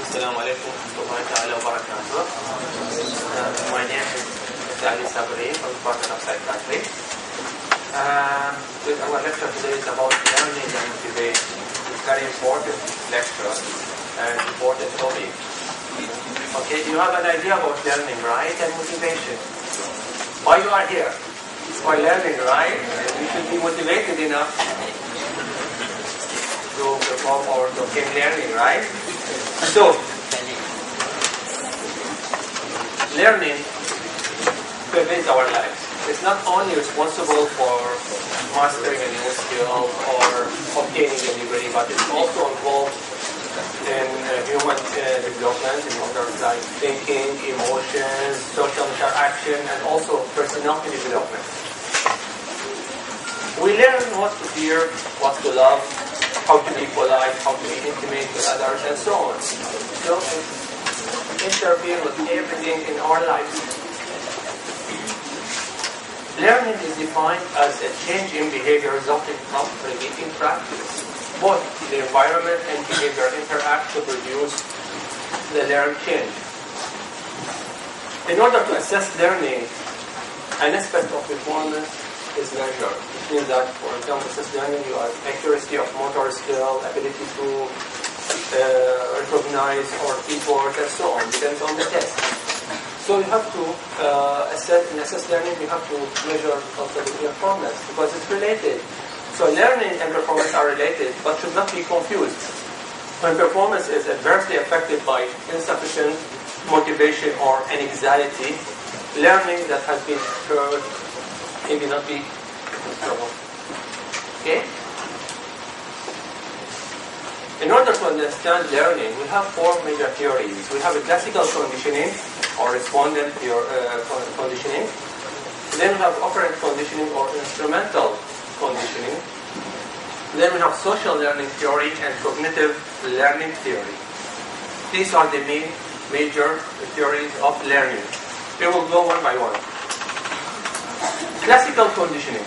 Assalamu alaikum warahmatullahi ta'ala wa barakatuh. My name is Ali Sabri from the Department of Psychiatry. Our lecture today is about learning and motivation. It's a very important lecture and important topic. Okay, you have an idea about learning, right? And motivation. Why you are here? It's for learning, right? And we should be motivated enough to perform or to keep learning, right? So, learning pervades our lives. It's not only responsible for mastering a new skill or obtaining a degree, but it's also involved in human development in order like thinking, emotions, social interaction, and also personality development. We learn what to fear, what to love, how to be polite, how to be intimate with others, and so on. So it interferes with everything in our lives. Learning is defined as a change in behavior resulting from repeating practice. Both the environment and behavior interact to produce the learned change. In order to assess learning, an aspect of performance is measured. It means that, for example, assess learning, you have accuracy of motor skill, ability to recognize or keyboard, and so on. Depends on the test. So you have to assess learning. You have to measure also the performance because it's related. So learning and performance are related, but should not be confused. When performance is adversely affected by insufficient motivation or anxiety, learning that has been occurred maybe not be trouble. Okay? In order to understand learning, we have four major theories. We have a classical conditioning or respondent conditioning. Then we have operant conditioning or instrumental conditioning. Then we have social learning theory and cognitive learning theory. These are the main major theories of learning. We will go one by one. Classical conditioning.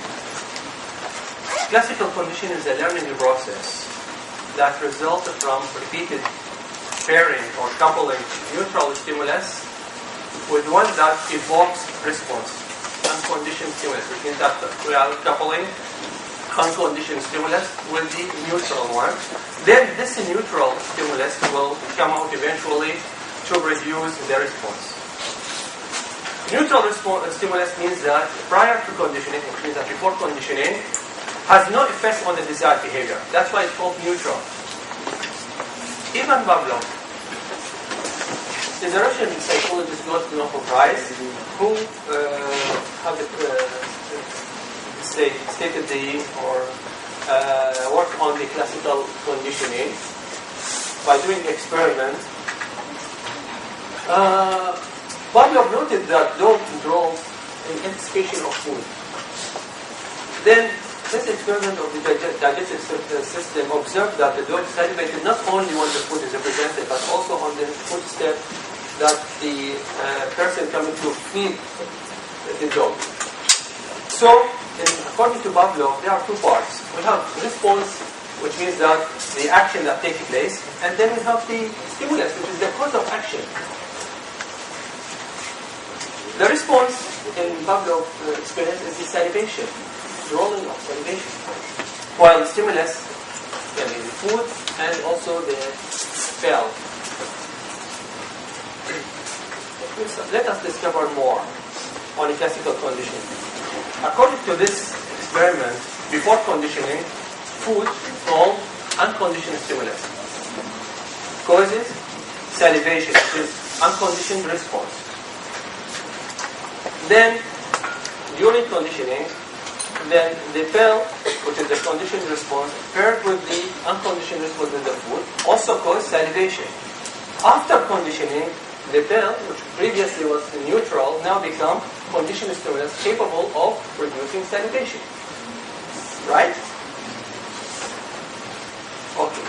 Classical conditioning is a learning process that results from repeated pairing or coupling neutral stimulus with one that evokes response. Unconditioned stimulus, which means that we are coupling unconditioned stimulus with the neutral one. Then this neutral stimulus will come out eventually to produce the response. Neutral stimulus means that prior to conditioning, which means that before conditioning, has no effect on the desired behavior. That's why it's called neutral. Ivan Pavlov is a Russian psychologist got the Nobel Prize who stated worked on the classical conditioning by doing experiments. Pavlov noted that dogs draw in anticipation of food. Then this experiment of the digestive system observed that the dog salivated not only when the food is represented, but also on the footstep that the person coming to feed the dog. So, according to Pavlov, there are two parts. We have response, which means that the action that takes place, and then we have the stimulus, which is the cause of action. The response in Pavlov's experience is the salivation, drawing of salivation. While the stimulus can be the food and also the smell. Let us discover more on the classical conditioning. According to this experiment, before conditioning, food called unconditioned stimulus causes salivation, which is unconditioned response. Then, during conditioning, then the pill, which is the conditioned response, paired with the unconditioned response with the food, also causes salivation. After conditioning, the pill, which previously was neutral, now becomes conditioned stimulus capable of producing salivation. Right? Okay.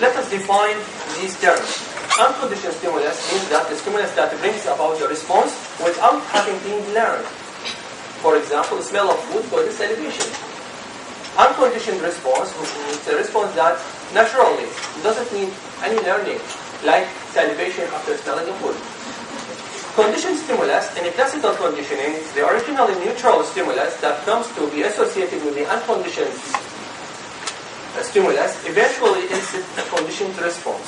Let us define these terms. Unconditioned stimulus means that the stimulus that brings about the response without having been learned. For example, the smell of food causes salivation. Unconditioned response, which is a response that naturally doesn't need any learning. like salivation after smelling a food. Conditioned stimulus, in a classical conditioning, the originally neutral stimulus that comes to be associated with the unconditioned stimulus eventually elicits a conditioned response.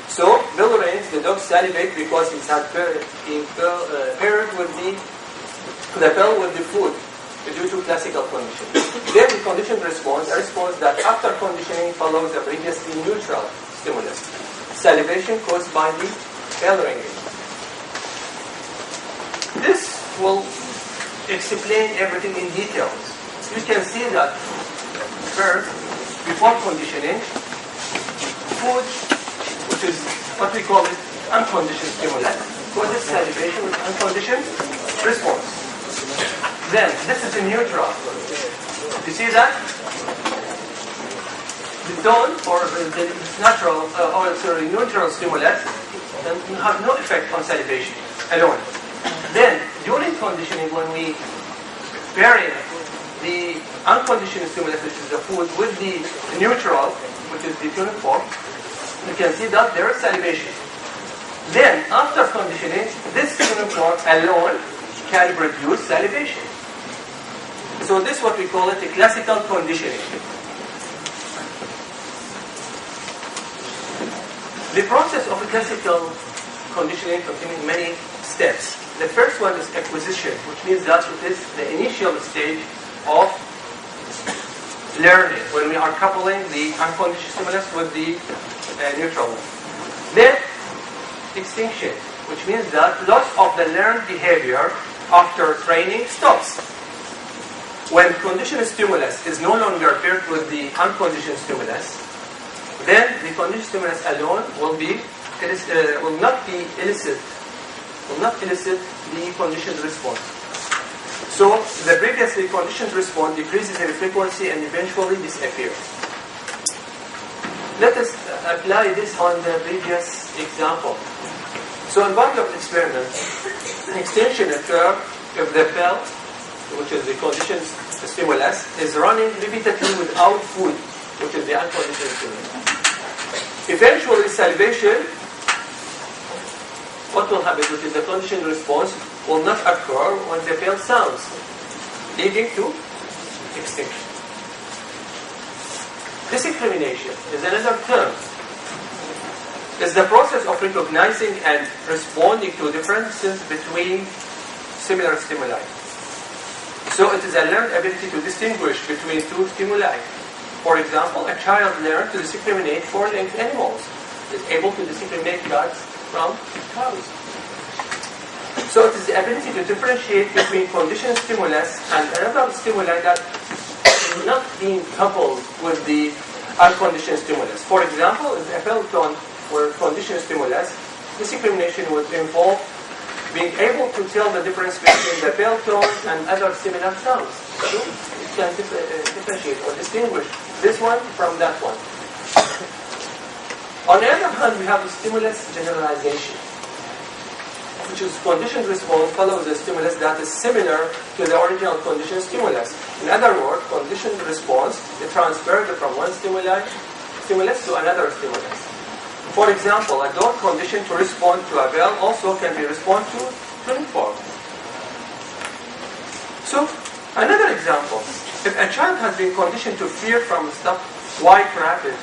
So, Bill Raines, the dog salivates because he's had paired with the pill with the food due to classical conditioning. Then the conditioned response, a response that after conditioning follows a previously neutral stimulus. Salivation caused by the bell ringing. This will explain everything in detail. You can see that first, before conditioning, food, which is what we call it unconditioned stimulus, causes salivation with unconditioned response. Then, this is the neutral. You see that? The tone, or the natural, neutral stimulus, have no effect on salivation alone. Then, during conditioning, when we vary the unconditioned stimulus, which is the food, with the neutral, which is the tuning fork, you can see that there is salivation. Then, after conditioning, this tuning fork alone can produce salivation. So this is what we call it a classical conditioning. The process of a classical conditioning contains many steps. The first one is acquisition, which means that it is the initial stage of learning, when we are coupling the unconditioned stimulus with the neutral one. Then, extinction, which means that loss of the learned behavior after training stops. When conditioned stimulus is no longer paired with the unconditioned stimulus, then the conditioned stimulus alone will not elicit the conditioned response. So the previously conditioned response decreases in frequency and eventually disappears. Let us apply this on the previous example. So in one of the experiments, an extension occurs if the bell, which is the conditioned stimulus, is running repeatedly without food, which is the unconditioned stimulus. Eventually, salivation, what will happen, which is the conditioned response, will not occur when the bell sounds, leading to extinction. Discrimination is another term. It's the process of recognizing and responding to differences between similar stimuli. So it is a learned ability to distinguish between two stimuli. For example, a child learns to discriminate four-limbed animals. Is able to discriminate cats from cows. So it is the ability to differentiate between conditioned stimulus and another stimuli that is not being coupled with the unconditioned stimulus. For example, in a bell tone or conditioned stimulus, discrimination would involve being able to tell the difference between the bell tone and other similar sounds. So you can differentiate or distinguish this one from that one. On the other hand, we have the stimulus generalization, which is conditioned response follows a stimulus that is similar to the original conditioned stimulus. In other words, conditioned response is transferred from one stimulus to another stimulus. For example, a dog conditioned to respond to a bell also can be respond to tuning fork. So, another example, if a child has been conditioned to fear from stuff white rabbit,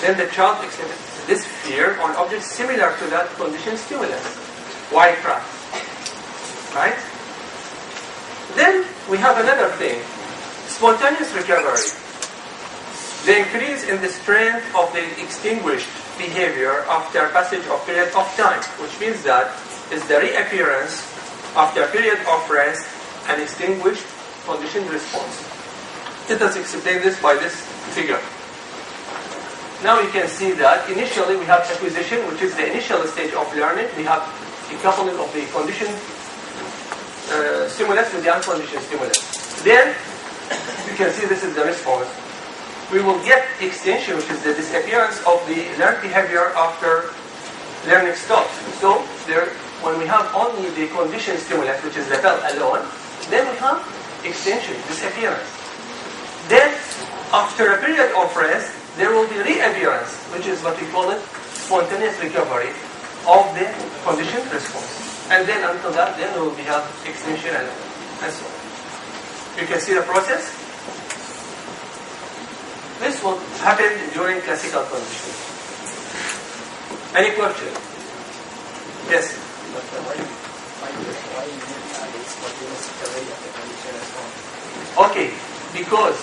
then the child exhibits this fear on objects similar to that conditioned stimulus, white rat. Right? Then we have another thing, spontaneous recovery. The increase in the strength of the extinguished behavior after passage of period of time, which means that is the reappearance after a period of rest and extinguished conditioned response. Let us explain this by this figure. Now you can see that initially we have acquisition, which is the initial stage of learning. We have a coupling of the conditioned stimulus with the unconditioned stimulus. Then you can see this is the response. We will get extinction, which is the disappearance of the learned behavior after learning stops. So when we have only the conditioned stimulus, which is the bell alone, then we have extinction, disappearance. Then after a period of rest, there will be reappearance, which is what we call it spontaneous recovery of the conditioned response. And then until that, then we will have extinction and so on. You can see the process. This will happen during classical conditions. Any question? Yes? Okay, because,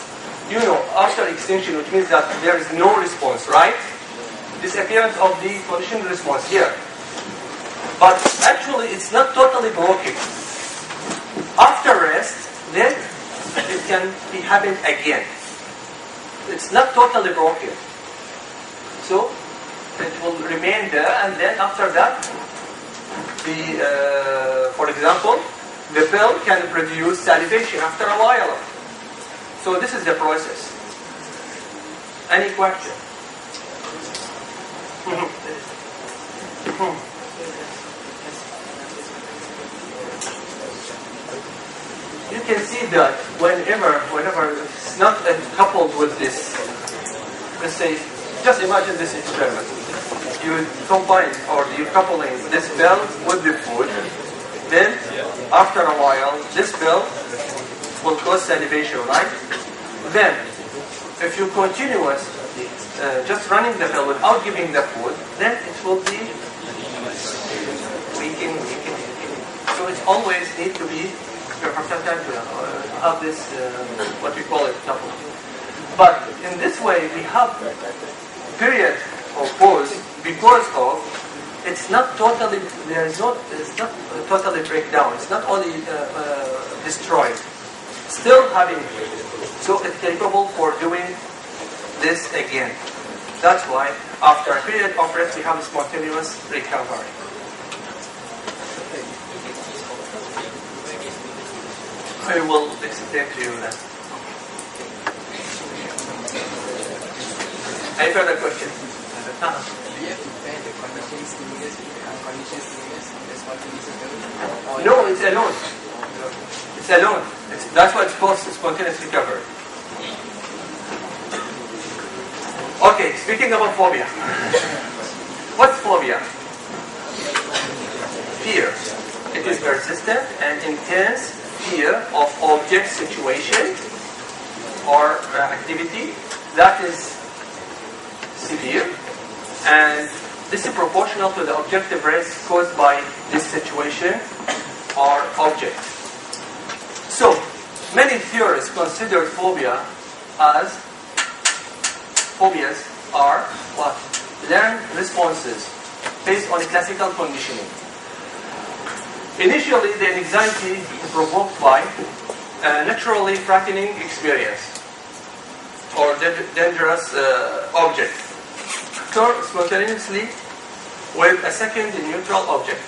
after extinction, which means that there is no response, right? Disappearance of the conditioned response here. But actually, it's not totally broken. After rest, then it can be happened again. It's not totally broken. So, it will remain there, and then after that, for example, the pill can produce salivation after a while. So this is the process. Any question? You can see that whenever it's not coupled with this, let's say, just imagine this experiment. You combine or you coupling this pill with the food, then after a while, this pill will cause salivation, right? Then, if you continuous just running the pill without giving the food, then it will be weakening. So it always needs to be have this what we call it coupling. But in this way, we have period or pause because of it's not totally it's not totally breakdown. It's not only destroyed. Still having, so it's capable for doing this again. That's why after a period of rest we have a spontaneous recovery. I will explain to you that. Any further questions? No, it's alone. It's alone. That's what it's called spontaneous recovery. Okay, speaking about phobia. What's phobia? Fear. It is persistent and intense fear of object, situation, or activity that is severe, and this is proportional to the objective risk caused by this situation or object. So, many theorists consider phobias are what? Learned responses based on classical conditioning. Initially, the anxiety is provoked by a naturally frightening experience or dangerous object. Occur spontaneously with a second neutral object.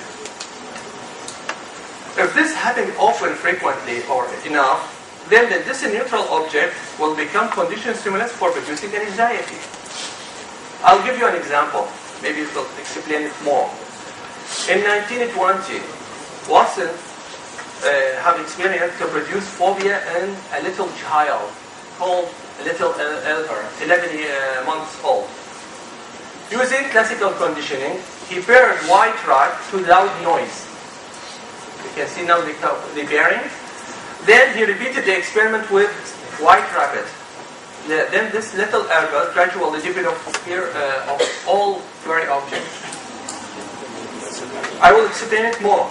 If this happens often, frequently, or enough, then this neutral object will become conditioned stimulus for producing an anxiety. I'll give you an example. Maybe it will explain it more. In 1920, Watson had experienced to produce phobia in a little child called Little Elver, 11 months old. Using classical conditioning, he paired white rat to loud noise. You can see now the bearing. Then he repeated the experiment with white rabbit. Then this little Elver gradually developed fear of all furry objects. I will explain it more.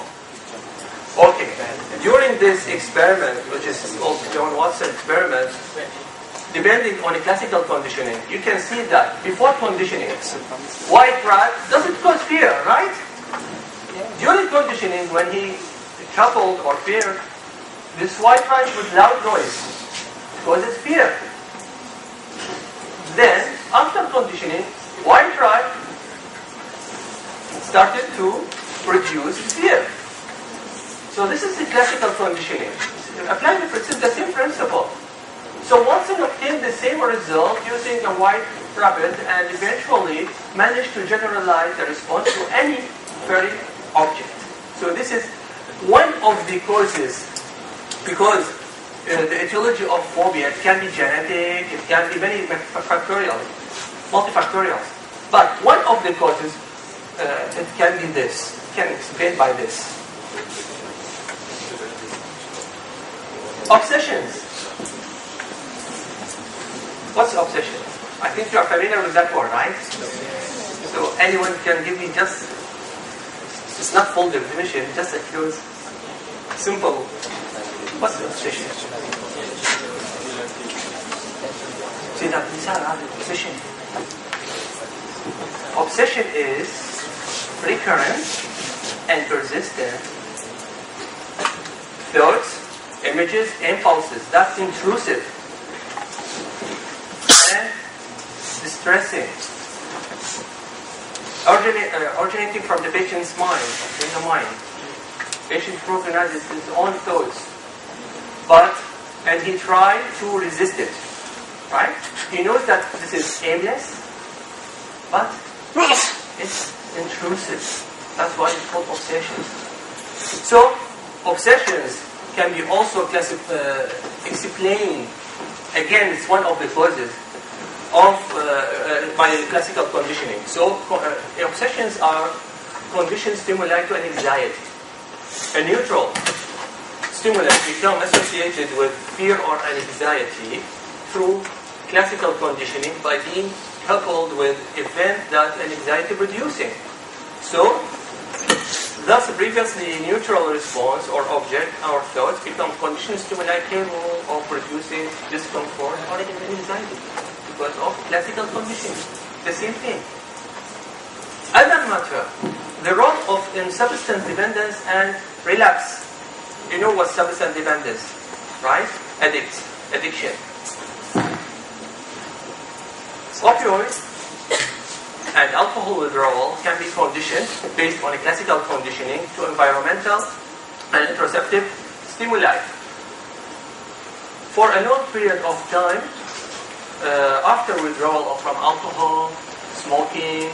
Okay, during this experiment, which is called John Watson experiment, depending on the classical conditioning, you can see that before conditioning, white rat doesn't cause fear, right? During conditioning, when he coupled or paired this white rat with loud noise, it causes fear. Then, after conditioning, white rat started to produce fear. So this is the classical conditioning. Applying the same principle. So Watson obtained the same result using a white rabbit and eventually managed to generalize the response to any furry object. So this is one of the causes, because the etiology of phobia, it can be genetic, it can be multifactorial. But one of the causes, it can be this, can explain by this. Obsessions. What's obsession? I think you are familiar with that word, right? So anyone can give me just, it's not full definition, just a close, simple, what's obsession? See that obsession. Obsession is recurrent and persistent thoughts, images, impulses. That's intrusive and distressing. Originating from the patient's mind, in the mind. Patient recognizes his own thoughts, and he tried to resist it. Right? He knows that this is aimless, but it's intrusive. That's why it's called obsessions. So, obsessions can be also explained. Again, it's one of the causes of by classical conditioning. So, obsessions are conditioned stimuli to an anxiety. A neutral stimulus become associated with fear or an anxiety through classical conditioning by being coupled with event that an anxiety producing. So, thus previously neutral response or object, our thoughts, become conditioned stimuli capable of producing discomfort or even anxiety because of classical conditioning. The same thing. Other matter, the role of in substance dependence and relapse. You know what substance dependence, right? Addiction. Opioids and alcohol withdrawal can be conditioned based on a classical conditioning to environmental and interoceptive stimuli. For a long period of time, after withdrawal from alcohol, smoking,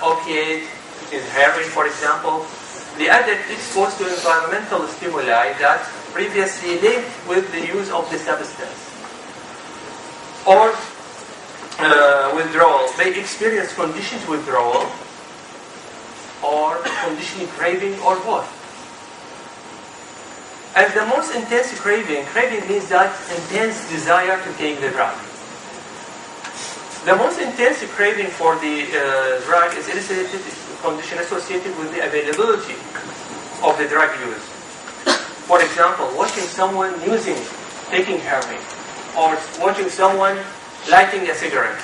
opiate, is heroin for example, the addict is exposed to environmental stimuli that previously linked with the use of the substance. Or withdrawal. They experience conditioned withdrawal or conditioned craving or both. And the most intense craving means that intense desire to take the drug. The most intense craving for the drug is elicited condition associated with the availability of the drug use. For example, watching someone taking heroin, or watching someone lighting a cigarette,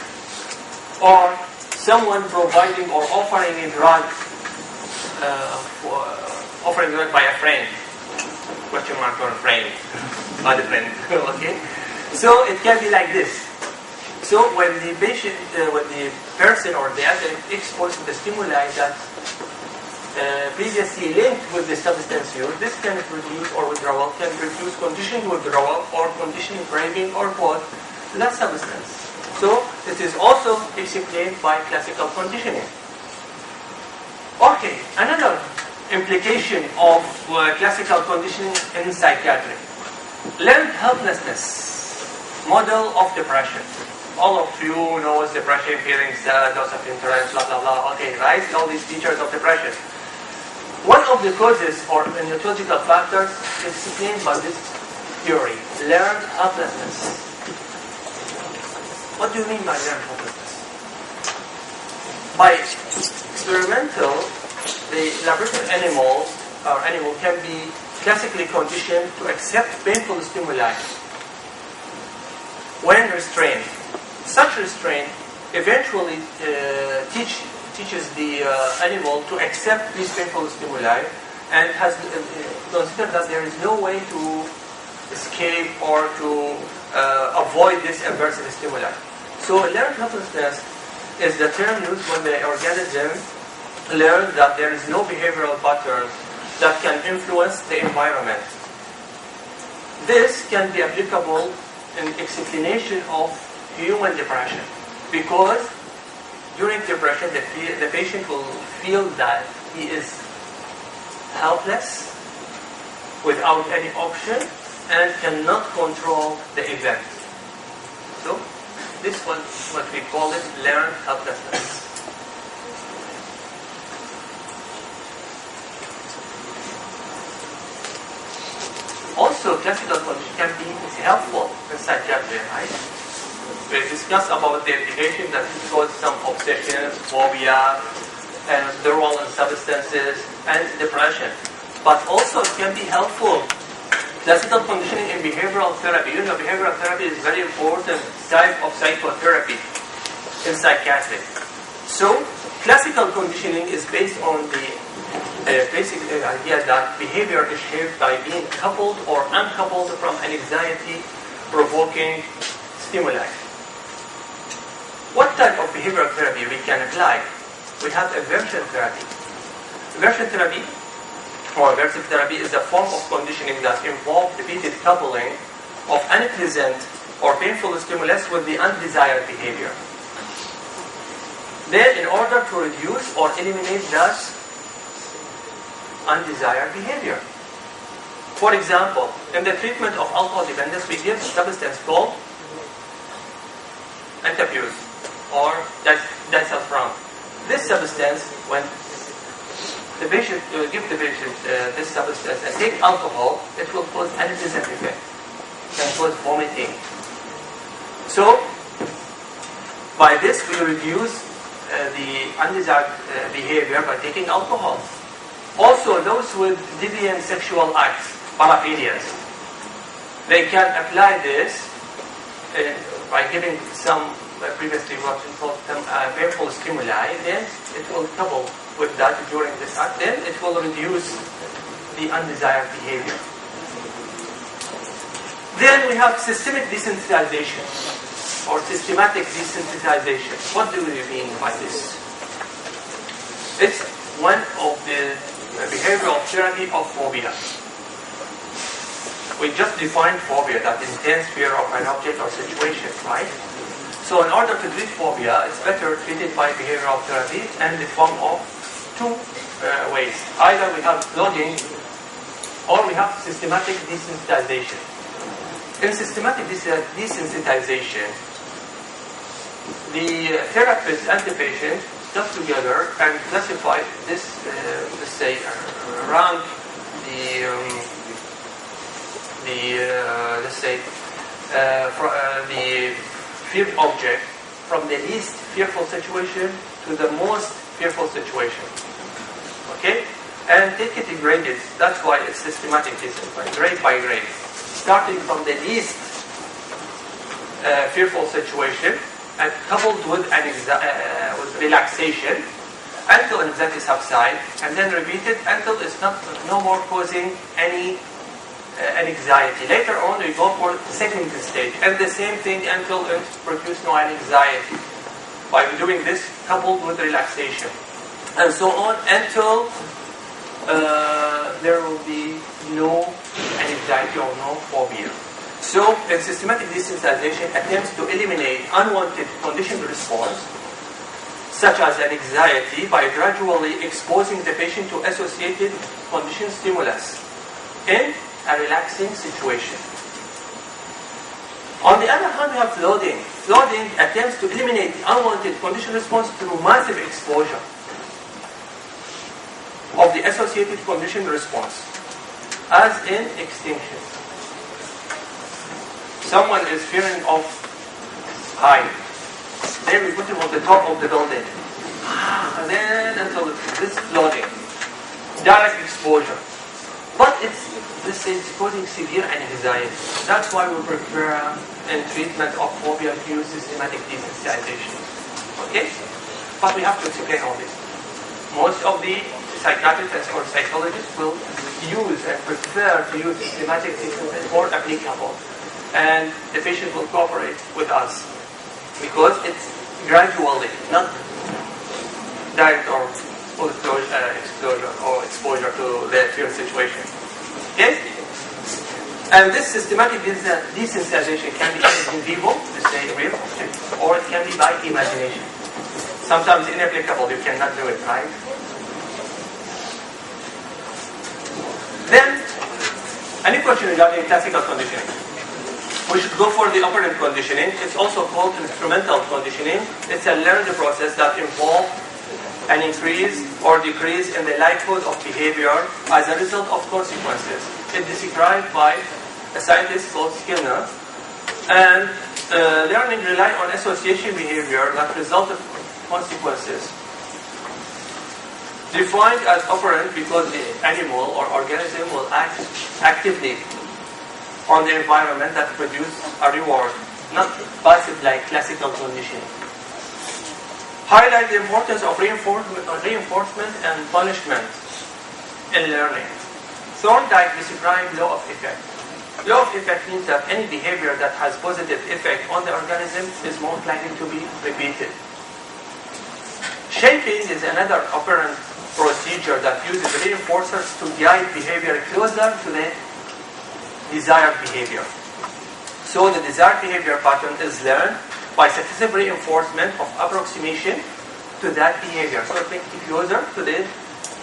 or someone providing or offering a drug, by a friend. Question mark on a friend, not a friend. Okay, so it can be like this. So when the patient, when the person or the addict exposed to the stimuli that previously linked with the substance use, this can produce or withdrawal can produce conditioned withdrawal or conditioned craving or both that substance. So this is also explained by classical conditioning. Okay, another implication of classical conditioning in psychiatry. Learned helplessness, model of depression. All of you know depression, feeling sad, loss of interest, blah blah blah. Okay, right? All these features of depression. One of the causes or neurological factors is explained by this theory, learned helplessness. What do you mean by learned helplessness? By experimental, the laboratory animal can be classically conditioned to accept painful stimuli when restrained. Such restraint eventually teaches the animal to accept these painful stimuli and has considered that there is no way to escape or to avoid this adverse stimuli. So learned helplessness is the term used when the organism learns that there is no behavioral pattern that can influence the environment. This can be applicable in explanation of human depression, because during depression the patient will feel that he is helpless, without any option, and cannot control the event. So this one, what we call it, learned helplessness. Also, classical conditioning can be helpful in psychiatry, right? We discussed about the indication that it causes some obsession, phobia, and the role in substances, and depression. But also, it can be helpful. Classical conditioning in behavioral therapy. You know, behavioral therapy is a very important type of psychotherapy in psychiatry. So, classical conditioning is based on the basic idea that behavior is shaped by being coupled or uncoupled from an anxiety-provoking stimuli. What type of behavioral therapy we can apply? We have aversion therapy. Aversion therapy or aversive therapy is a form of conditioning that involves repeated coupling of unpleasant or painful stimulus with the undesired behavior. Then, in order to reduce or eliminate that undesired behavior. For example, in the treatment of alcohol dependence, we give a substance called Entapuse or disulfiram. This substance, when the patient give the patient this substance and take alcohol, it will cause unpleasant effect, can cause vomiting. So, by this we reduce the undesired behavior by taking alcohol. Also, those with deviant sexual acts, paraphilias, they can apply this by giving some previously what we called painful stimuli. Then it will couple with that during this act. Then it will reduce the undesired behavior. Then we have systemic desensitization or systematic desensitization. What do we mean by this? It's one of the behavioral therapy of phobia. We just defined phobia, that intense fear of an object or situation, right? So in order to treat phobia, it's better treated by behavioral therapy and the form of two ways. Either we have loading or we have systematic desensitization. In systematic desensitization, the therapist and the patient come together and classify this, let's say, rank the feared object from the least fearful situation to the most fearful situation. Okay? And take it graded. That's why it's systematic, grade by grade. Starting from the least fearful situation and coupled with with relaxation until anxiety subsides, and then repeated until it's no more causing any anxiety. Later on, we go for the second stage, and the same thing until it produces no anxiety. By doing this coupled with relaxation, and so on until there will be no anxiety or no phobia. So, in systematic desensitization attempts to eliminate unwanted conditioned response, such as an anxiety, by gradually exposing the patient to associated conditioned stimulus in a relaxing situation. On the other hand, we have loading. Loading attempts to eliminate the unwanted conditioned response through massive exposure of the associated conditioned response, as in extinction. Someone is fearing of height. Then we put him on the top of the building. And then until this loading. Direct exposure. But this is causing severe anxiety. That's why we prefer in treatment of phobia to use systematic desensitization. Okay? But we have to explain all this. Most of the psychiatrists or psychologists will use and prefer to use systematic desensitization more applicable. And the patient will cooperate with us because it's gradually, not direct or full exposure to the fear situation. Okay? And this systematic desensitization can be in vivo, let's say real, or it can be by imagination. Sometimes inapplicable, you cannot do it, right? Then, any question regarding classical conditioning? We should go for the operant conditioning. It's also called instrumental conditioning. It's a learned process that involves an increase or decrease in the likelihood of behavior as a result of consequences. It's described by a scientist called Skinner. And learning relies on association behavior that results in consequences. Defined as operant because the animal or organism will act actively on the environment that produces a reward, not passive like classical conditioning. Highlight the importance of reinforcement and punishment in learning. Thorndike described law of effect. Law of effect means that any behavior that has positive effect on the organism is most likely to be repeated. Shaping is another operant procedure that uses reinforcers to guide behavior closer to the desired behavior. So the desired behavior pattern is learned by successive reinforcement of approximation to that behavior. So it makes it closer to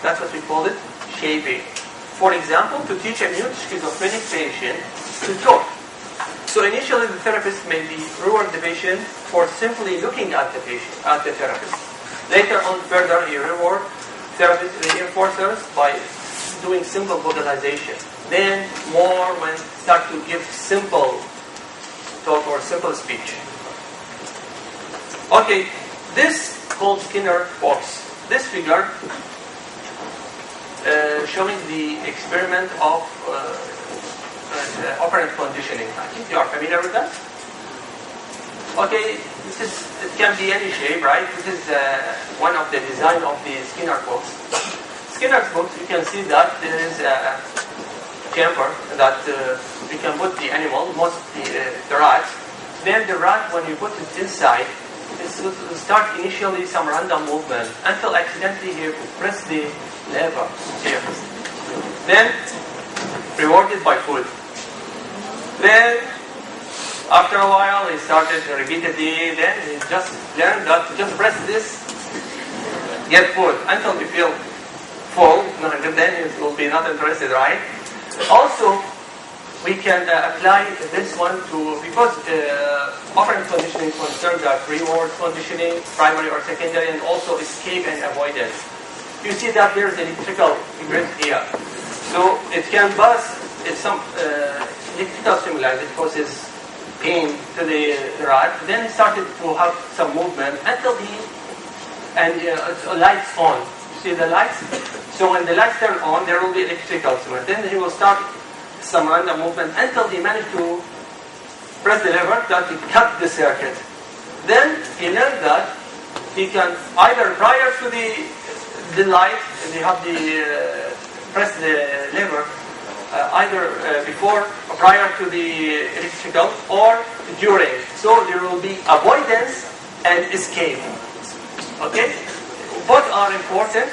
that's what we call it, shaping. For example, to teach a new schizophrenic patient to talk. So initially the therapist may be reward the patient for simply looking at the patient, at the therapist. Later on further he reward therapist reinforcers by doing simple vocalization. Then more when start to give simple talk or simple speech. Okay, this called Skinner box. This figure showing the experiment of operant conditioning. I think you are familiar with that. Okay, it can be any shape, right? This is one of the design of the Skinner box. Skinner's box, you can see that there is a chamber that you can put the animal, mostly the rat. Then the rat, when you put it inside, it will start initially some random movement until accidentally he press the lever here. Then rewarded by food. Then after a while he started repeatedly. Then he just learned that to just press this, get food until you feel full. And then he will be not interested, right? Also, we can apply this one to, because operant conditioning concerns are reward conditioning, primary or secondary, and also escape and avoidance. You see that there is an electrical grid here. So it can pass some electrical stimuli that causes pain to the rat. Then it started to have some movement until lights on. You see the lights? So when the lights turn on, there will be electrical stimuli. Then he will start some random movement until he managed to press the lever that he cut the circuit. Then he learned that he can either prior to the light, they have press the lever either before or prior to the electrical or during. So there will be avoidance and escape. Okay? Both are important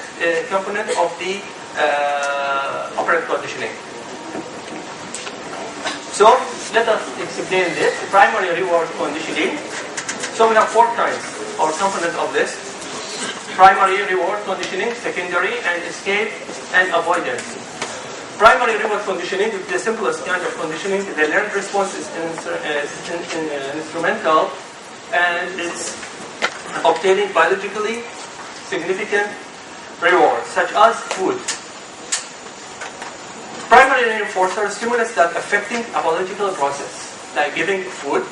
components of the operant conditioning. So let us explain this. Primary reward conditioning. So we have 4 kinds or components of this. Primary reward conditioning, secondary, and escape and avoidance. Primary reward conditioning is the simplest kind of conditioning. The learned response is instrumental and it's obtaining biologically significant rewards, such as food. Primary reinforcer stimulus that affecting a biological process, like giving food,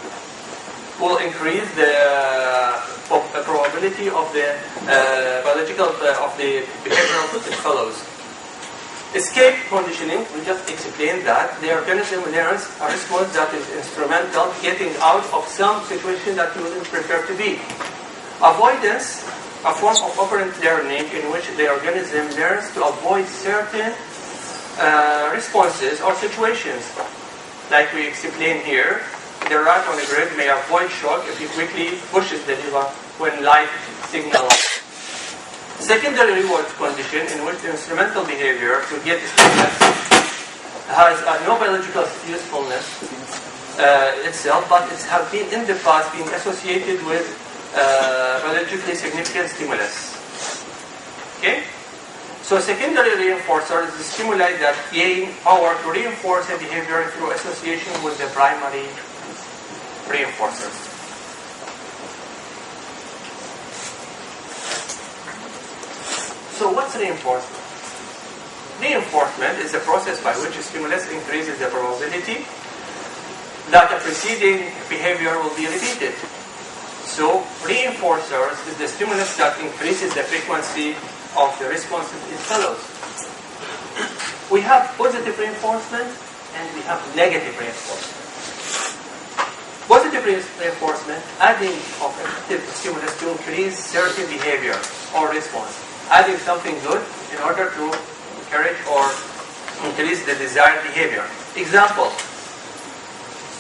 will increase the probability of the biological of the behavioral that follows. Escape conditioning, we just explained that the organism learns a response that is instrumental getting out of some situation that you wouldn't prefer to be. Avoidance, a form of operant learning in which the organism learns to avoid certain responses or situations. Like we explained here, the rat on the grid may avoid shock if he quickly pushes the lever when light signals. Secondary reward condition in which the instrumental behavior to get stimulus has no biological usefulness itself, but it has been in the past been associated with biologically significant stimulus. Okay? So secondary reinforcer is the stimuli that gain power to reinforce a behavior through association with the primary reinforcers. So what's reinforcement? Reinforcement is a process by which a stimulus increases the probability that a preceding behavior will be repeated. So reinforcers is the stimulus that increases the frequency of the responses it follows. We have positive reinforcement and we have negative reinforcement. Positive reinforcement, adding of effective stimulus to increase certain behavior or response. Adding something good in order to encourage or increase the desired behavior. Example,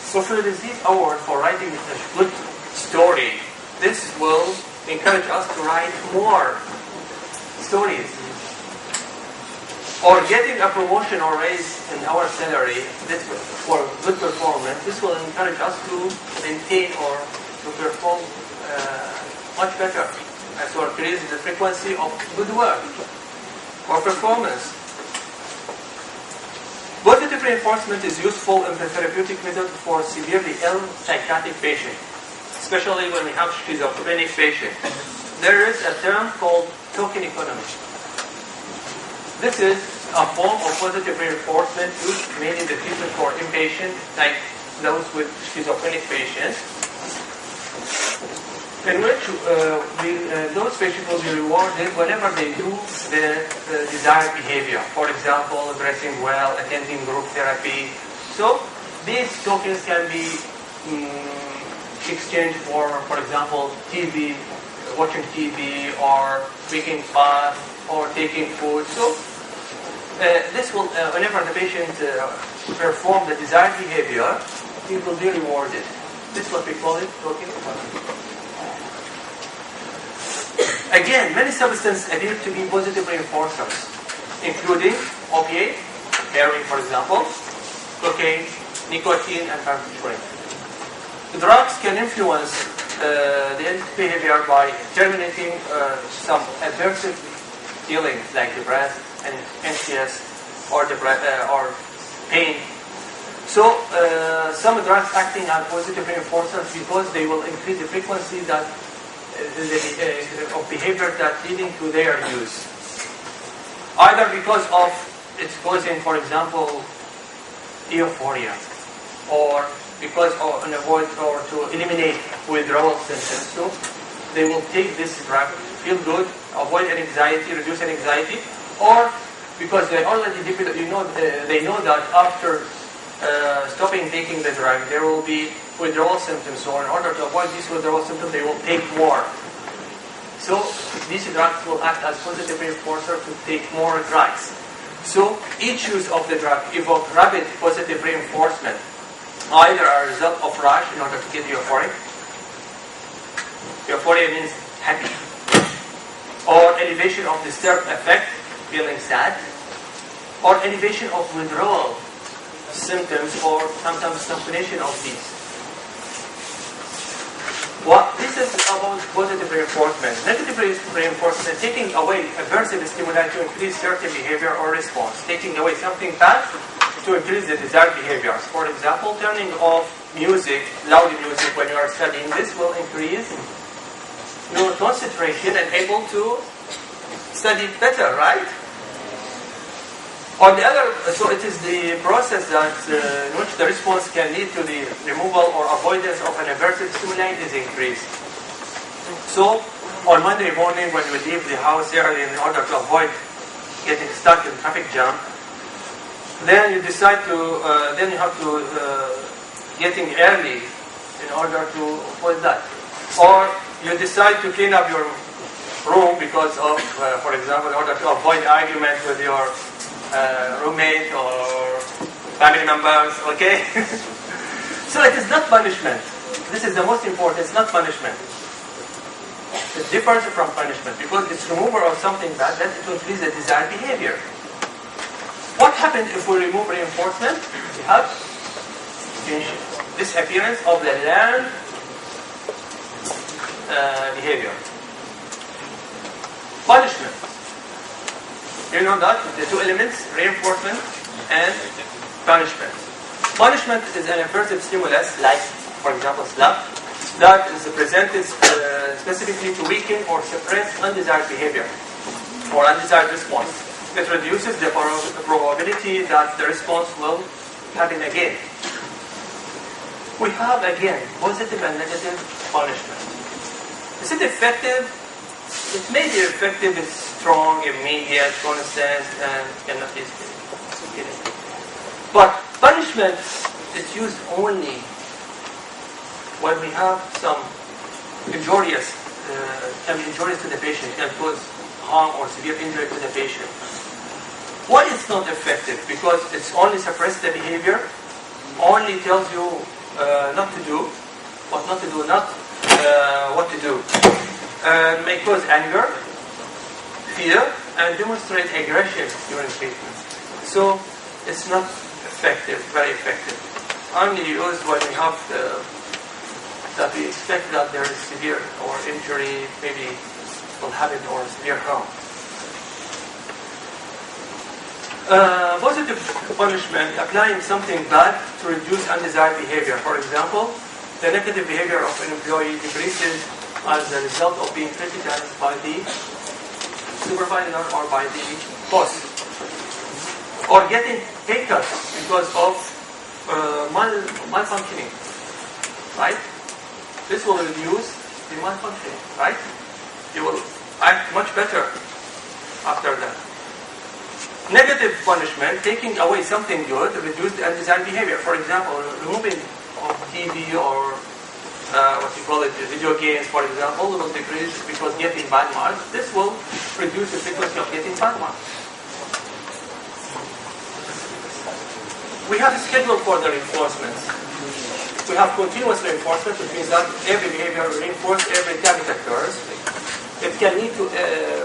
Social Disease Award for writing a good story. This will encourage us to write more stories. Or getting a promotion or raise in our salary for good performance, this will encourage us to maintain or to perform much better. So increase the frequency of good work or performance. Positive reinforcement is useful in the therapeutic method for severely ill psychiatric patients, especially when we have schizophrenic patients. There is a term called token economy. This is a form of positive reinforcement used mainly in the treatment for inpatients, like those with schizophrenic patients, in which those patients will be rewarded whenever they do the desired behavior. For example, dressing well, attending group therapy. So these tokens can be exchanged for example, TV, watching TV, or making fast, or taking food. So this will, whenever the patient perform the desired behavior, he will be rewarded. This is what we call it token economy. Again, many substances appear to be positive reinforcers, including opiate, heroin for example, cocaine, nicotine, and barbiturates. Drugs can influence the behavior by terminating some aversive feelings like depressed and anxious or pain. So some drugs acting as positive reinforcers because they will increase the frequency that of behavior that leading to their use. Either because of it's causing, for example, euphoria, or because of an avoid or to eliminate withdrawal symptoms. So they will take this drug, feel good, avoid anxiety, reduce anxiety, or because they already they know that after stopping taking the drug, there will be withdrawal symptoms. So in order to avoid these withdrawal symptoms, they will take more. So these drugs will act as positive reinforcer to take more drugs. So each use of the drug evokes rapid positive reinforcement, either a result of rush in order to get euphoric. Euphoria means happy. Or elevation of disturbed affect, feeling sad. Or elevation of withdrawal symptoms, or sometimes combination of these. This is about positive reinforcement. Negative reinforcement, taking away aversive stimuli to increase certain behavior or response. Taking away something bad to increase the desired behaviors. For example, turning off music, loud music when you are studying. This will increase your concentration and able to study better, right? On the other, so it is the process that in which the response can lead to the removal or avoidance of an aversive stimuli is increased. So on Monday morning when we leave the house early in order to avoid getting stuck in traffic jam, then you decide to, then you have to getting early in order to avoid that. Or you decide to clean up your room because of, for example, in order to avoid argument with your roommate or family members, okay? So it is not punishment. This is the most important. It's not punishment. It's different from punishment because it's removal of something bad that it will increase the desired behavior. What happens if we remove reinforcement? We have disappearance of the learned behavior. Punishment. You know that the two elements, reinforcement and punishment. Punishment is an aversive stimulus, like for example, slap, that is presented specifically to weaken or suppress undesired behavior or undesired response. It reduces the probability that the response will happen again. We have, again, positive and negative punishment. Is it effective? It may be effective, it's strong, immediate, constant, and cannot be killing. But punishment is used only when we have some injurious, can be injurious to the patient, can cause harm or severe injury to the patient. Why it's not effective? Because it's only suppress the behavior, only tells you not to do, what not to do, not what to do. May cause anger, fear, and demonstrate aggression during treatment. So it's not effective, very effective. Only used when we have that we expect that there is severe or injury, maybe will happen, or severe harm. Positive punishment, applying something bad to reduce undesired behavior. For example, the negative behavior of an employee decreases as a result of being criticized by the supervisor or by the boss. Or getting pay cuts because of malfunctioning, right? This will reduce the malfunctioning, right? You will act much better after that. Negative punishment, taking away something good, reduce the undesired behavior. For example, removing of TV or video games, for example, will decrease because getting bad marks. This will reduce the frequency of getting bad marks. We have a schedule for the reinforcements. We have continuous reinforcement, which means that every behavior reinforced every time it occurs. It can lead to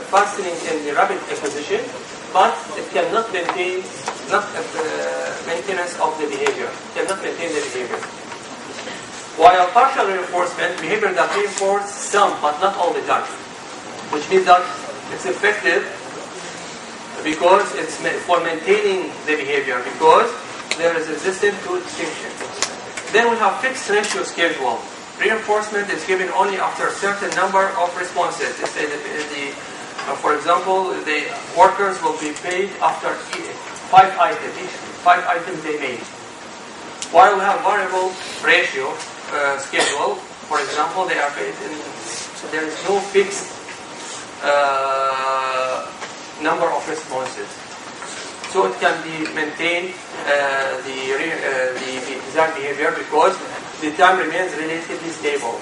fastening in the rapid acquisition, but it cannot maintain maintenance of the behavior. It cannot maintain the behavior. While partial reinforcement, behavior that reinforces some, but not all the time, which means that it's effective because it's for maintaining the behavior, because there is resistance to extinction. Then we have fixed ratio schedule. Reinforcement is given only after a certain number of responses. For example, the workers will be paid after 5 items, each 5 items they made. While we have variable ratio schedule, for example, they are paid in, so there is no fixed number of responses. So it can be maintained the desired behavior because the time remains relatively stable.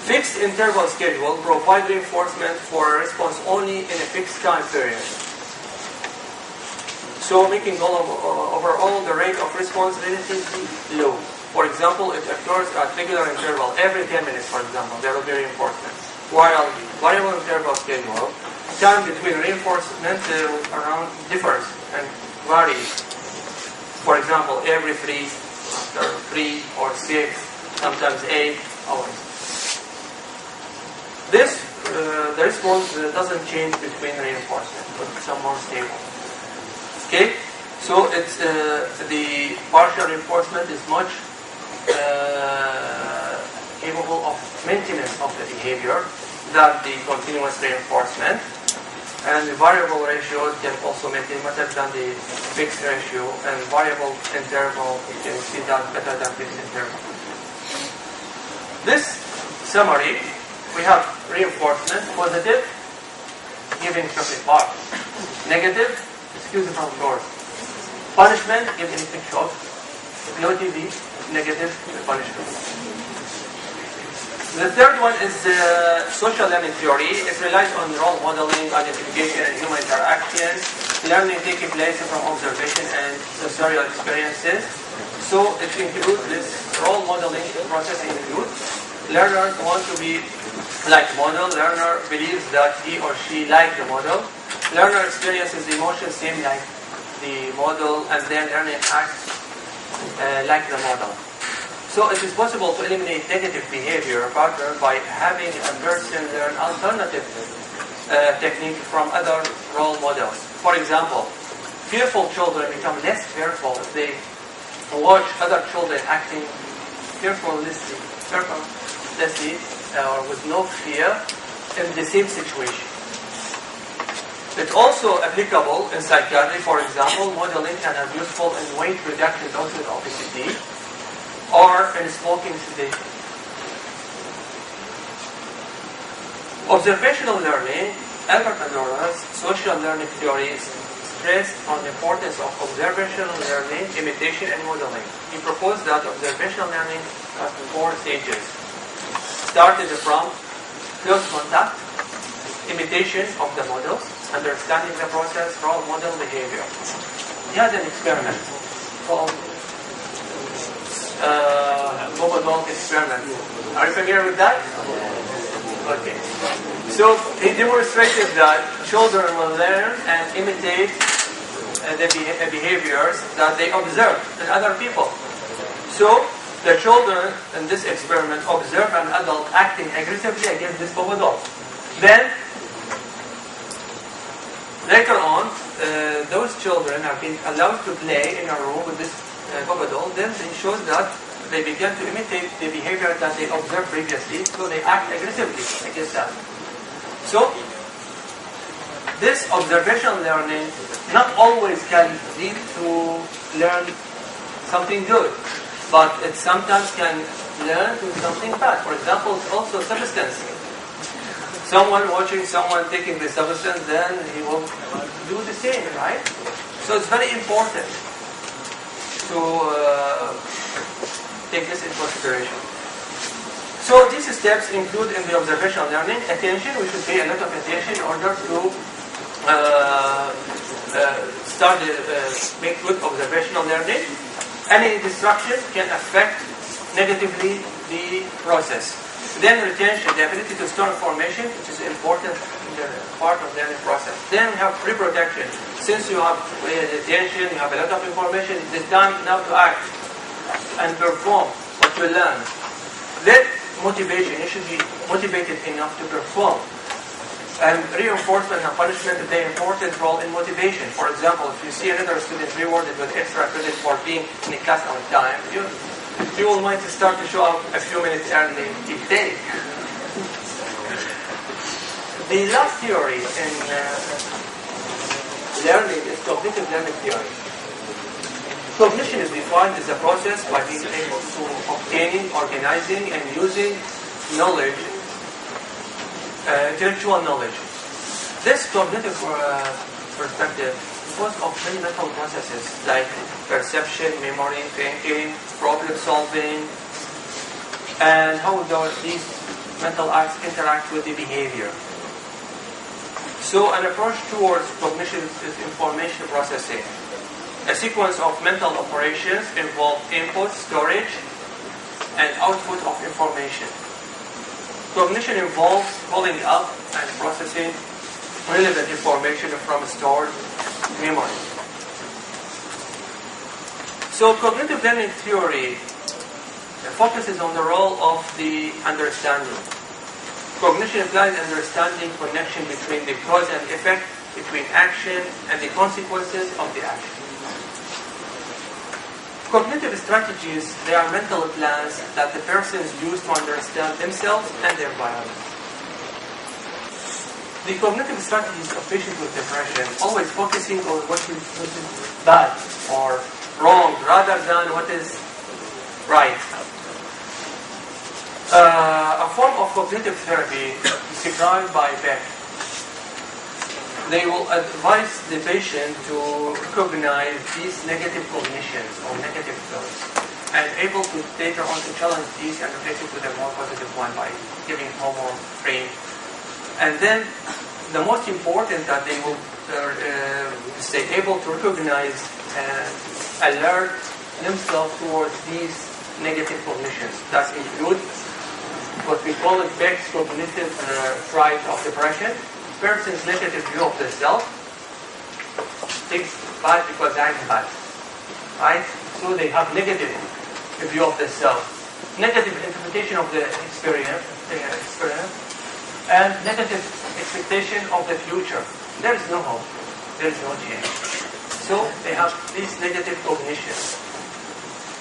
Fixed interval schedule provides reinforcement for a response only in a fixed time period. So making overall the rate of response relatively low. For example, it occurs at regular interval every 10 minutes, for example, there will be reinforcement. While variable interval schedule, time between reinforcement around differs and varies. For example, every 3, after 3 or 6, sometimes 8 hours. This, the response doesn't change between reinforcement, but it's more stable. Okay, so it's the partial reinforcement is much capable of maintenance of the behavior than the continuous reinforcement. And the variable ratio can also maintain better than the fixed ratio, and variable interval you can see that better than fixed interval. This summary, we have reinforcement, positive, giving chocolate bar. Negative, excuse me from doors. Punishment, give electric shock. No TV, negative punishment. The third one is social learning theory. It relies on role modeling, identification, and human interaction. Learning taking place from observation and sensorial experiences. So it includes this role modeling process includes learners want to be like model. Learner believes that he or she like the model. Learner experiences the emotions same like the model, and then learner acts like the model. So it is possible to eliminate negative behavior pattern by having a person learn alternative technique from other role models. For example, fearful children become less fearful if they watch other children acting or with no fear in the same situation. It's also applicable in psychiatry. For example, modeling can have useful in weight reduction due to obesity or in smoking cessation. Observational learning, Albert Bandura's social learning theories stressed on the importance of observational learning, imitation, and modeling. He proposed that observational learning has 4 stages. Started from close contact, imitation of the models, understanding the process, role model behavior. He had an experiment called Bobo Dog experiment. Are you familiar with that? Okay. So he demonstrated that children will learn and imitate the behaviors that they observe in other people. So the children in this experiment observe an adult acting aggressively against this Bobo dog. Then later on, those children have been allowed to play in a room with this Bobo dog. Then it shows that they began to imitate the behavior that they observed previously, so they act aggressively against that. So, this observational learning not always can lead to learn something good, but it sometimes can learn to something bad. For example, it's also substance. Someone watching someone taking the substance, then he will do the same, right? So it's very important to take this into consideration. So these steps include in the observational learning, attention. We should pay a lot of attention in order to make good observational learning. Any distraction can affect negatively the process. Then retention, the ability to store information, which is important in the part of the learning process. Then we have reproduction. Since you have attention, you have a lot of information, it is time now to act and perform what you learn. Then motivation, you should be motivated enough to perform. And reinforcement and punishment play an important role in motivation. For example, if you see another student rewarded with extra credit for being in the class on time, you will want to start to show up a few minutes early each day. The last theory in learning is cognitive learning theory. Cognition is defined as a process by being able to obtaining, organizing, and using knowledge, intellectual knowledge. This cognitive perspective composed of many mental processes like perception, memory, thinking, problem solving, and how these mental acts interact with the behavior. So an approach towards cognition is information processing. A sequence of mental operations involve input, storage, and output of information. Cognition involves pulling up and processing relevant information from stored memory. So cognitive learning theory focuses on the role of the understanding. Cognition implies understanding connection between the cause and effect, between action and the consequences of the action. Cognitive strategies, they are mental plans that the persons use to understand themselves and their environment. The cognitive strategies of patients with depression always focusing on what is bad or wrong rather than what is right. A form of cognitive therapy described by Beck. They will advise the patient to recognize these negative cognitions or negative thoughts and able to later on to challenge these and replace it with a more positive one by giving homework frame. And then the most important that they will stay able to recognize and alert themselves towards these negative cognitions. That include what we call it Beck's cognitive triad of depression. Person's negative view of the self thinks bad because I'm bad, right? So they have negative view of the self, negative interpretation of the experience, and negative expectation of the future. There is no hope, there is no change. So they have these negative cognitions.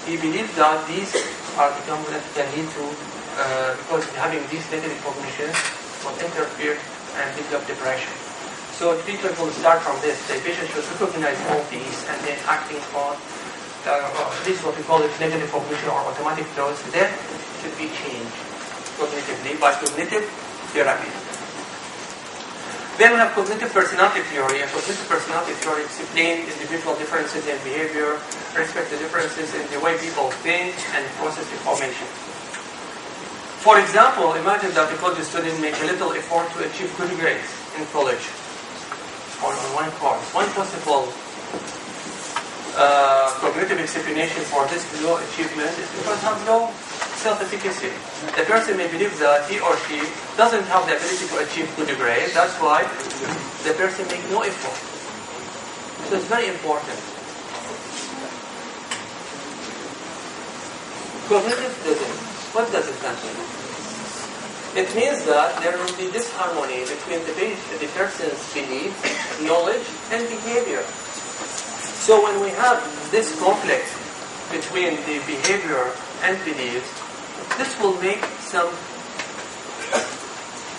He believes that these can lead to, because having these negative cognitions will interfere and develop depression. So treatment will start from this. The patient should recognize all these and then acting on, this is what we call it negative cognition or automatic flows. Then should be changed cognitively by cognitive therapy. Then we have cognitive personality theory. And cognitive personality theory explains individual differences in behavior, respect the differences in the way people think and process information. For example, imagine that a college student makes a little effort to achieve good grades in college or on one course. One possible cognitive explanation for this low achievement is because of low self-efficacy. The person may believe that he or she doesn't have the ability to achieve good grades. That's why the person makes no effort. So it's very important. Cognitive dissonance. What does it mean? It means that there will be disharmony between the person's belief, knowledge, and behavior. So when we have this conflict between the behavior and beliefs, this will make some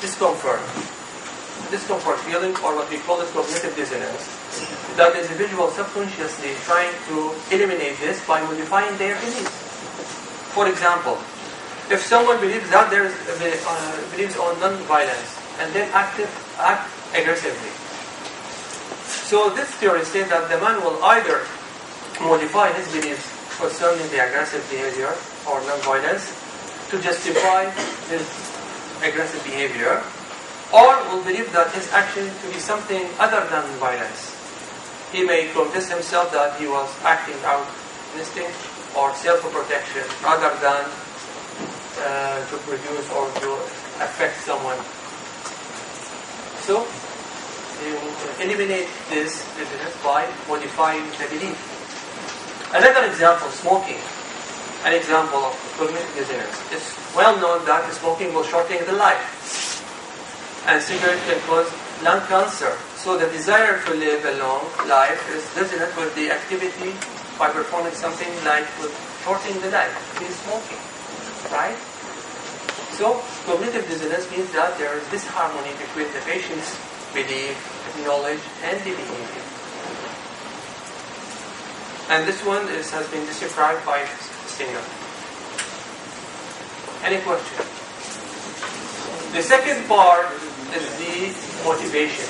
discomfort feeling, or what we call it cognitive dissonance, that the individual subconsciously trying to eliminate this by modifying their beliefs. For example, if someone believes that believes on non-violence and then act aggressively. So this theory says that the man will either modify his beliefs concerning the aggressive behavior or non-violence to justify his aggressive behavior, or will believe that his action to be something other than violence. He may convince himself that he was acting out instinct or self-protection rather than to produce or to affect someone. So, you eliminate this dissonance by modifying the belief. Another example, smoking. An example of cognitive dissonance. It's well known that smoking will shorten the life. And cigarette can cause lung cancer. So the desire to live a long life is dissonant with the activity by performing something like shortening the life. It is smoking. Right? So cognitive dissonance means that there is disharmony between the patient's belief, knowledge, and the behavior. And this one has been described by Singer. Any question? The second part is the motivation.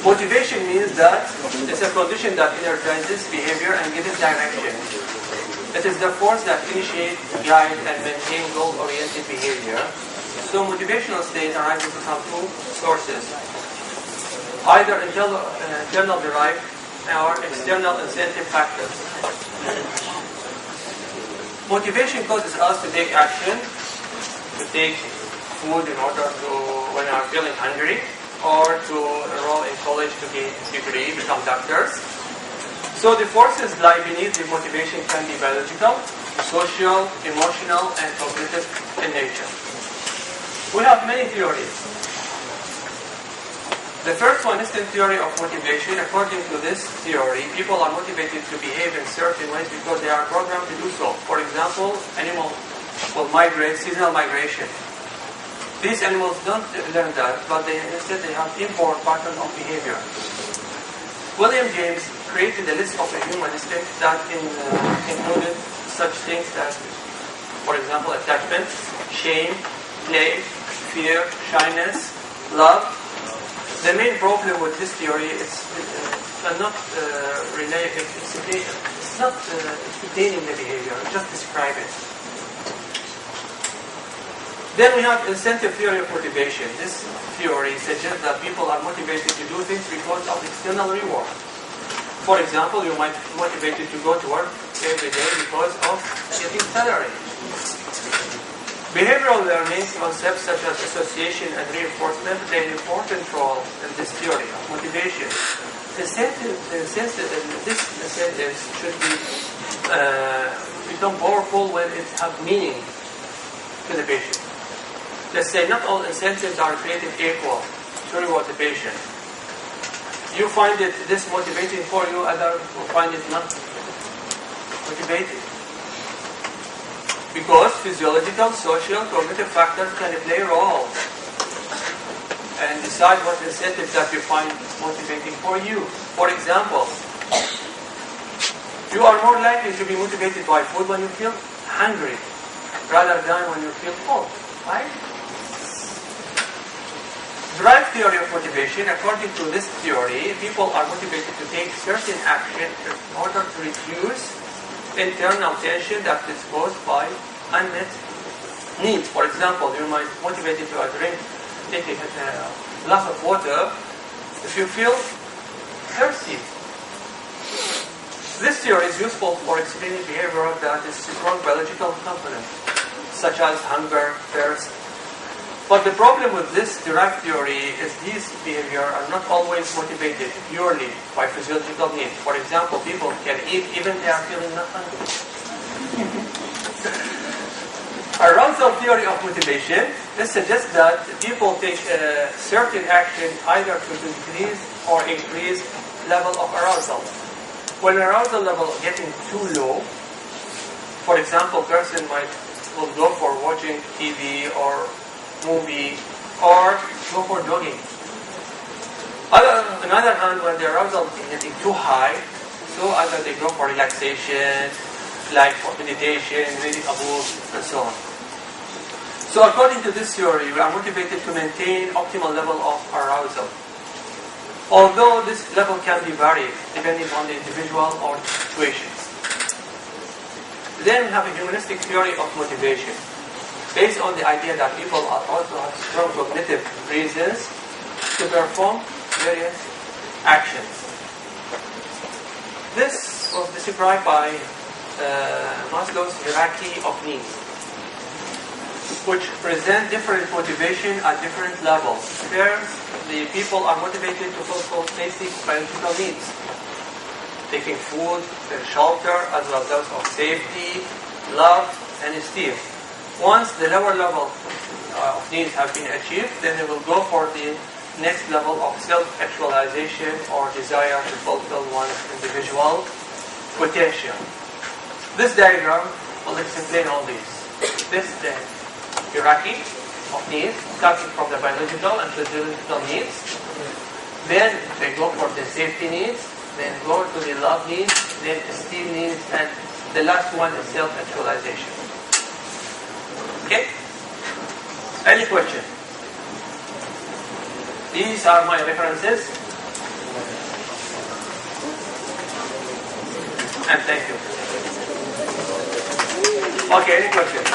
Motivation means that it's a condition that energizes behavior and gives it direction. It is the force that initiates, guides, and maintains goal-oriented behavior. So motivational state arises from two sources, either internal derived or external incentive factors. Motivation causes us to take action, to take food in order to, when we are feeling hungry, or to enroll in college to get a degree, become doctors. So the forces lie beneath the motivation can be biological, social, emotional, and cognitive in nature. We have many theories. The first one is the theory of motivation. According to this theory, people are motivated to behave in certain ways because they are programmed to do so. For example, animals will migrate, seasonal migration. These animals don't learn that, but instead they have inborn pattern of behavior. William James created a list of a human instinct that included such things as, for example, attachment, shame, play, fear, shyness, love. The main problem with this theory is not explaining the behavior, just describe it. Then we have incentive theory of motivation. This theory suggests that people are motivated to do things because of external reward. For example, you might be motivated to go to work every day because of getting salary. Behavioral learning concepts such as association and reinforcement play an important role in this theory of motivation. These incentives should become powerful when it has meaning to the patient. Let's say not all incentives are created equal to reward the patient. You find this motivating for you, others will find it not motivating. Because physiological, social, cognitive factors can play a role and decide what incentives that you find motivating for you. For example, you are more likely to be motivated by food when you feel hungry rather than when you feel full, right? Drive theory of motivation. According to this theory, people are motivated to take certain action in order to reduce internal tension that is caused by unmet needs. For example, you might be motivated to take a glass of water if you feel thirsty. This theory is useful for explaining behavior that is strong biological components, such as hunger, thirst. But the problem with this derived theory is these behaviors are not always motivated purely by physiological needs. For example, people can eat even they are feeling not hungry. Arousal theory of motivation, this suggests that people take certain action either to decrease or increase level of arousal. When arousal level is getting too low, for example, person will go for watching TV or movie or go for jogging. On the other hand, when the arousal is getting too high, so either they go for relaxation, like for meditation, reading a book, and so on. So according to this theory, we are motivated to maintain optimal level of arousal. Although this level can be varied depending on the individual or situations. Then we have a humanistic theory of motivation, based on the idea that people are also have strong cognitive reasons to perform various actions. This was described by Maslow's hierarchy of needs, which present different motivation at different levels. First, the people are motivated to fulfill basic biological needs, taking food, shelter, as well as those of safety, love, and esteem. Once the lower level of needs have been achieved, then they will go for the next level of self-actualization or desire to fulfill one's individual potential. This diagram will explain all these. This is the hierarchy of needs, starting from the biological and physiological needs. Then they go for the safety needs, then go to the love needs, then esteem needs, and the last one is self-actualization. Okay? Any question? These are my references. And thank you. Okay, any questions?